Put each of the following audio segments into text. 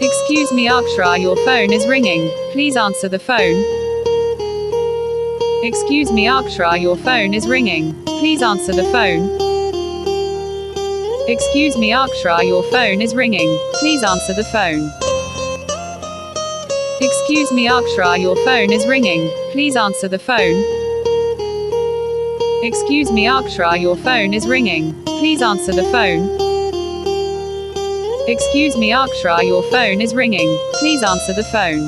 Excuse me, Akshara, your phone is ringing. Please answer the phone. Excuse me, Akshara, your phone is ringing. Please answer the phone. Excuse me, Akshara, your phone is ringing. Please answer the phone. Excuse me, Akshara, your phone is ringing. Please answer the phone. Excuse me, Akshara, your phone is ringing. Please answer the phone. Excuse me, Akshara, your phone is ringing. Please answer the phone.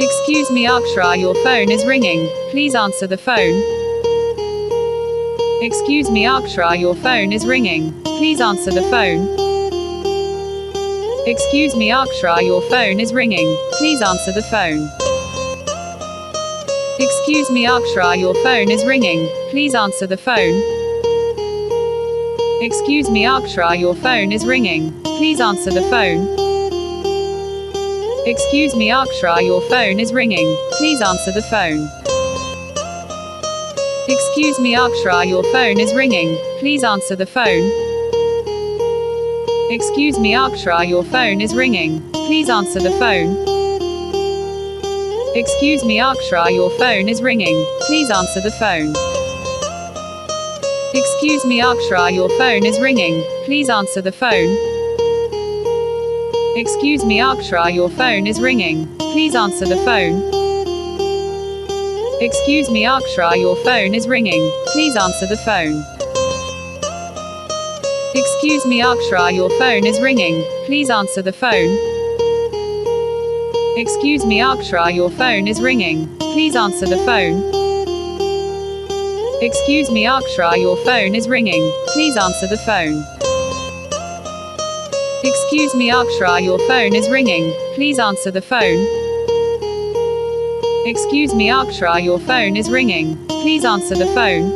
Excuse me, Akshara, your phone is ringing. Please answer the phone. Excuse me, Akshara, your phone is ringing. Please answer the phone. Excuse me, Akshara, your phone is ringing. Please answer the phone. Excuse me, Akshara, your phone is ringing. Please answer the phone. Excuse me, Akshara, your phone is ringing. Please answer the phone. Excuse me, Akshara, your phone is ringing. Please answer the phone. Excuse me, Akshara, your phone is ringing. Please answer the phone. Excuse me, Akshara, your phone is ringing. Please answer the phone. Excuse me, Akshara, your phone is ringing. Please answer the phone. Excuse me, Akshara, your phone is ringing. Please answer the phone. Excuse me, Akshara, your phone is ringing. Please answer the phone. Excuse me, Akshara, your phone is ringing. Please answer the phone. Excuse me, Akshara, your phone is ringing. Please answer the phone. Excuse me, Akshara, your phone is ringing. Please answer the phone. Excuse me, Akshara, your phone is ringing. Please answer the phone. Excuse me, Akshara, your phone is ringing. Please answer the phone. Excuse me, Akshara, your phone is ringing. Please answer the phone.